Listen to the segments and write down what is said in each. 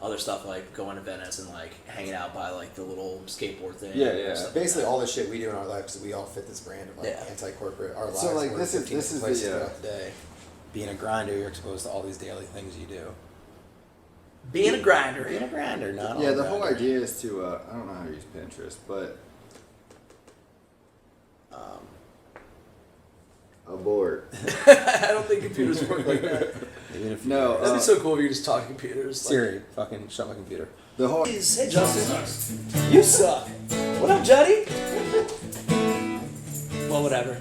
other stuff like going to Venice and like hanging out by like the little skateboard thing. Yeah. Basically, all the shit we do in our lives, we all fit this brand of like anti-corporate. Our lives. So like this is throughout the day. Being a grinder, you're exposed to all these daily things you do. Being a grinder, not yeah. all The whole grinder. idea is to I don't know how to use Pinterest, but abort. I don't think computers work like that. No, That'd be so cool if you just talk to computers. Siri, fucking shut my computer. The whole. Hey Justin, you suck. What up, Juddy? Well, whatever.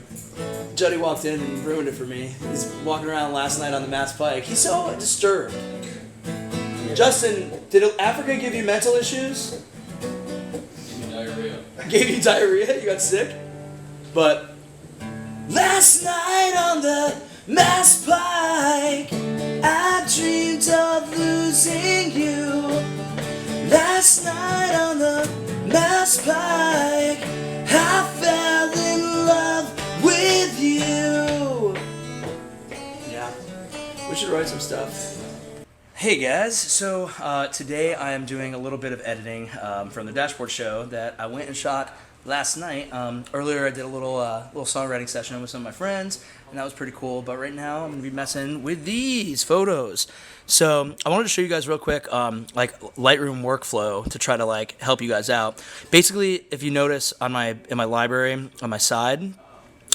Juddy walked in and ruined it for me. He's walking around last night on the Mass Pike. He's so disturbed. Justin, did Africa give you mental issues? Give me diarrhea. Gave you diarrhea? You got sick? But last night on the Mass Pike, I dreamed of losing you. Last night on the Mass Pike, I fell in love with you. Yeah, we should write some stuff. Hey guys, so today I am doing a little bit of editing from the Dashboard show that I went and shot last night. Earlier I did a little songwriting session with some of my friends, and that was pretty cool, but right now I'm going to be messing with these photos. So I wanted to show you guys real quick like Lightroom workflow to try to like help you guys out. Basically, if you notice in my library on my side,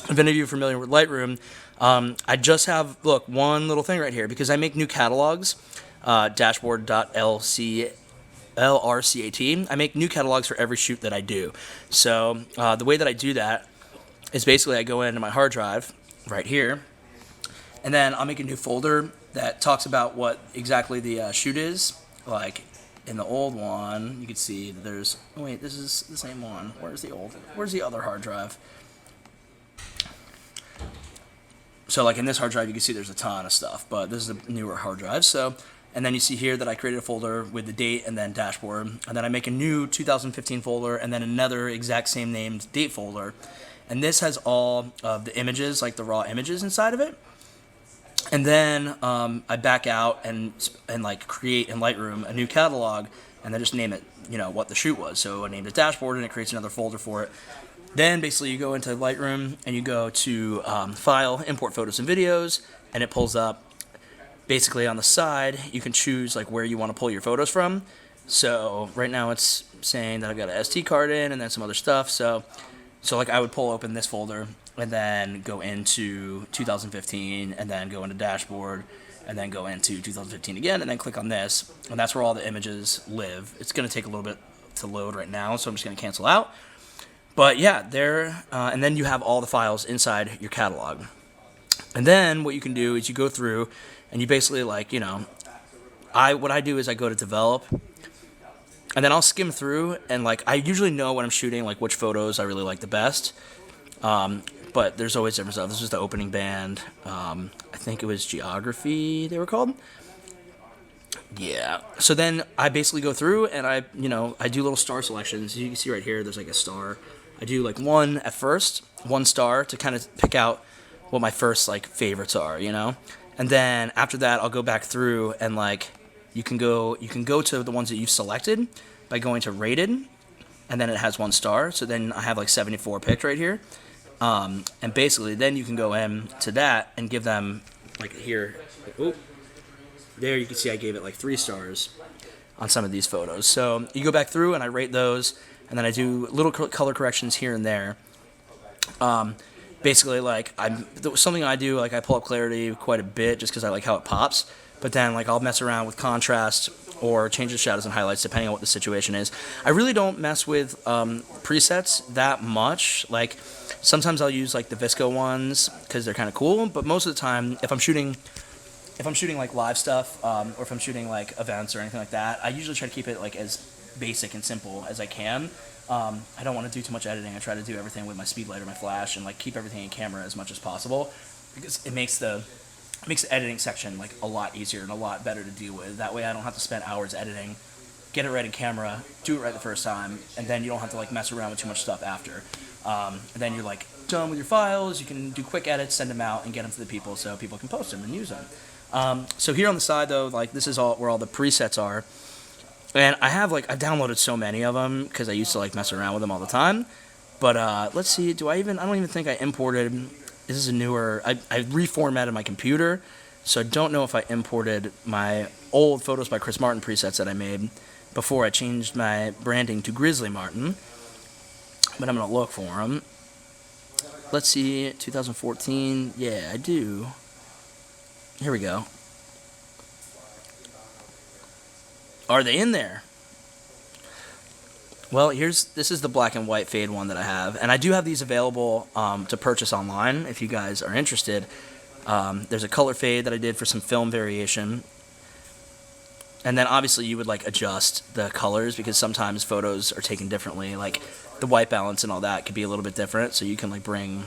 if any of you are familiar with Lightroom, I just have, look, one little thing right here because I make new catalogs. Dashboard.lrcat. I make new catalogs for every shoot that I do. So the way that I do that is basically I go into my hard drive right here, and then I'll make a new folder that talks about what exactly the shoot is. Like in the old one, you can see that there's, oh wait, this is the same one. Where's the other hard drive? So like in this hard drive, you can see there's a ton of stuff, but this is a newer hard drive. So, and then you see here that I created a folder with the date and then dashboard, and then I make a new 2015 folder and then another exact same named date folder. And this has all of the images, like the raw images inside of it. And then I back out and like create in Lightroom a new catalog, and then just name it, what the shoot was. So I named it dashboard, and it creates another folder for it. Then basically you go into Lightroom and you go to File, Import Photos and Videos, and it pulls up. Basically on the side, you can choose like where you want to pull your photos from. So right now it's saying that I've got an SD card in and then some other stuff. So like I would pull open this folder and then go into 2015 and then go into dashboard and then go into 2015 again and then click on this, and that's where all the images live. It's going to take a little bit to load right now, so I'm just going to cancel out. But yeah, there, and then you have all the files inside your catalog. And then what you can do is you go through and you basically like, what I do is I go to develop, and then I'll skim through, and like I usually know when I'm shooting like which photos I really like the best. But there's always different stuff. This is the opening band. I think it was Geography they were called. Yeah. So then I basically go through and I do little star selections. You can see right here, there's like a star. I do like one at first, 1 star to kind of pick out what my first like favorites are, And then after that, I'll go back through and like you can go to the ones that you've selected by going to rated, and then it has 1 star. So then I have like 74 picked right here. And basically then you can go in to that and give them like here. Like, there you can see I gave it like 3 stars on some of these photos. So you go back through and I rate those, and then I do little color corrections here and there. Basically, like something I do, like I pull up clarity quite a bit just because I like how it pops. But then like I'll mess around with contrast or change the shadows and highlights depending on what the situation is. I really don't mess with presets that much. Like sometimes I'll use like the Visco ones because they're kind of cool. But most of the time, if I'm shooting like live stuff or if I'm shooting like events or anything like that, I usually try to keep it like as basic and simple as I can. I don't want to do too much editing. I try to do everything with my speedlight or my flash and like keep everything in camera as much as possible because it makes the editing section like a lot easier and a lot better to deal with. That way I don't have to spend hours editing, get it right in camera, do it right the first time, and then you don't have to like mess around with too much stuff after. And then you're like done with your files, you can do quick edits, send them out, and get them to the people so people can post them and use them. So here on the side though, like this is all where all the presets are. And I've downloaded so many of them because I used to like mess around with them all the time. But let's see, I don't even think I imported, this is a newer, I reformatted my computer, so I don't know if I imported my old Photos by Chris Martin presets that I made before I changed my branding to Grizzly Martin. But I'm going to look for them. Let's see, 2014, yeah, I do. Here we go. Are they in there? Well, this is the black and white fade one that I have, and I do have these available to purchase online if you guys are interested. There's a color fade that I did for some film variation, and then obviously you would like adjust the colors because sometimes photos are taken differently. Like the white balance and all that could be a little bit different, so you can like bring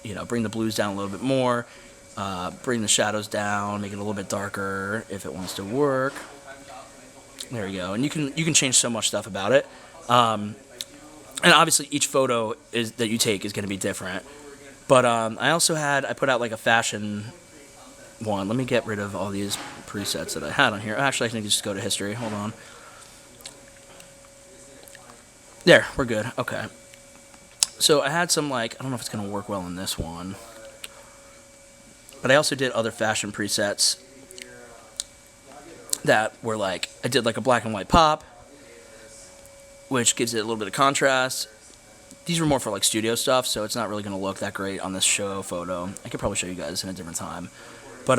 the blues down a little bit more, bring the shadows down, make it a little bit darker if it wants to work. There we go, and you can change so much stuff about it. And obviously each photo that you take is going to be different. But I put out like a fashion one. Let me get rid of all these presets that I had on here. Actually, I can just go to history. Hold on. There, we're good. Okay. So I had some I don't know if it's going to work well in this one. But I also did other fashion presets that were I did a black and white pop, which gives it a little bit of contrast. These were more for studio stuff, so it's not really going to look that great on this show photo. I could probably show you guys in a different time. But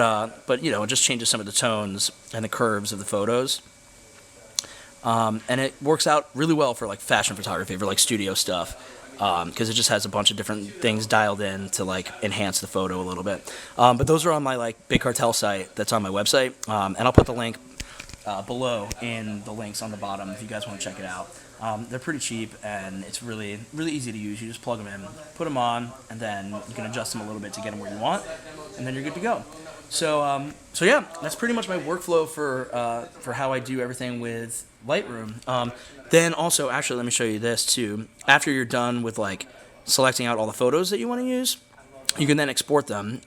it just changes some of the tones and the curves of the photos. And it works out really well for fashion photography, for studio stuff, because it just has a bunch of different things dialed in to enhance the photo a little bit. But those are on my Big Cartel site that's on my website, and I'll put the link below in the links on the bottom if you guys want to check it out. They're pretty cheap, and it's really, really easy to use. You just plug them in, put them on, and then you can adjust them a little bit to get them where you want, and then you're good to go. So yeah, that's pretty much my workflow for how I do everything with Lightroom. Then also, actually, let me show you this too. After you're done with selecting out all the photos that you want to use, you can then export them,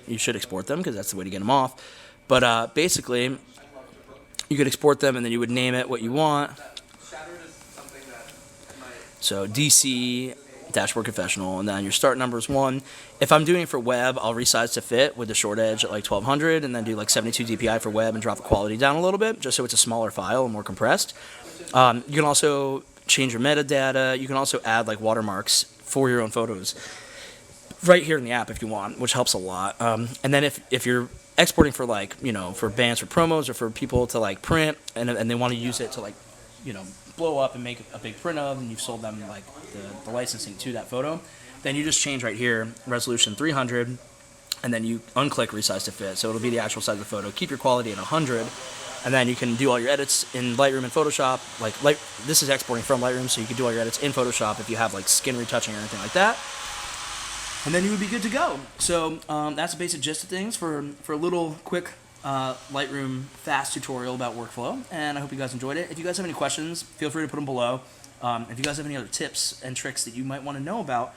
you should export them because that's the way to get them off. But basically, you could export them and then you would name it what you want. So DC Dashboard Confessional, and then your start number is 1. If I'm doing it for web, I'll resize to fit with the short edge at 1200, and then do 72 DPI for web and drop the quality down a little bit, just so it's a smaller file and more compressed. You can also change your metadata. You can also add watermarks for your own photos right here in the app if you want, which helps a lot. And then if you're exporting for for bands or promos or for people to print and they want to use it to blow up and make a big print of, and you've sold them the licensing to that photo, then you just change right here, resolution 300, and then you unclick resize to fit, so it'll be the actual size of the photo. Keep your quality at 100, and then you can do all your edits in Lightroom and Photoshop. This is exporting from Lightroom, so you can do all your edits in Photoshop if you have skin retouching or anything like that, and then you would be good to go. So that's the basic gist of things for a little quick Lightroom fast tutorial about workflow, and I hope you guys enjoyed it. If you guys have any questions, feel free to put them below. If you guys have any other tips and tricks that you might want to know about,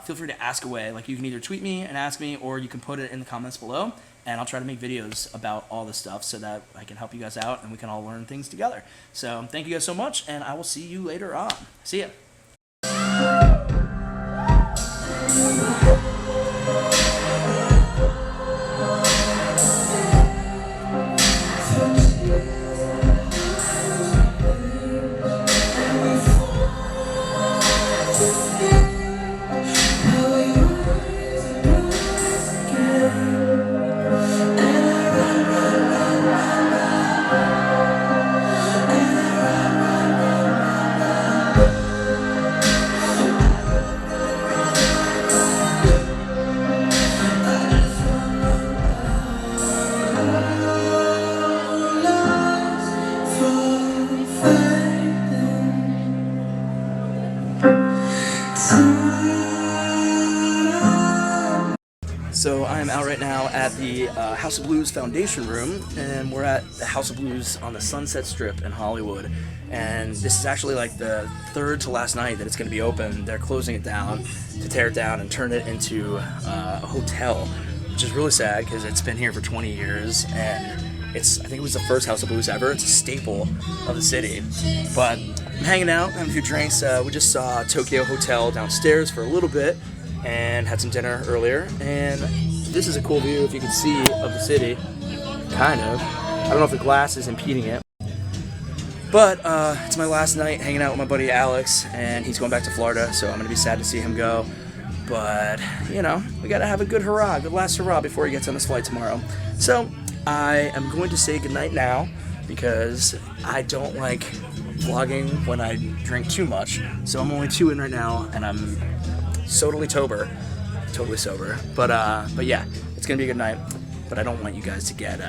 feel free to ask away. You can either tweet me and ask me, or you can put it in the comments below, and I'll try to make videos about all this stuff so that I can help you guys out and we can all learn things together. So thank you guys so much, and I will see you later on. See ya. So I am out right now at the House of Blues Foundation Room, and we're at the House of Blues on the Sunset Strip in Hollywood. And this is actually the third to last night that it's going to be open. They're closing it down to tear it down and turn it into a hotel, which is really sad because it's been here for 20 years, and I think it was the first House of Blues ever. It's a staple of the city. But I'm hanging out, having a few drinks. We just saw Tokyo Hotel downstairs for a little bit and had some dinner earlier. And this is a cool view, if you can see, of the city. Kind of. I don't know if the glass is impeding it. But it's my last night hanging out with my buddy Alex, and he's going back to Florida, so I'm going to be sad to see him go. But, you know, we got to have a good last hurrah before he gets on his flight tomorrow. So I am going to say goodnight now, because I don't like vlogging when I drink too much. So I'm only 2 in right now, and I'm totally sober. But yeah, it's going to be a good night. But I don't want you guys to get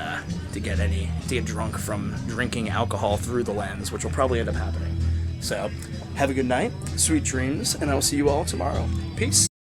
drunk from drinking alcohol through the lens, which will probably end up happening. So, have a good night, sweet dreams, and I will see you all tomorrow. Peace.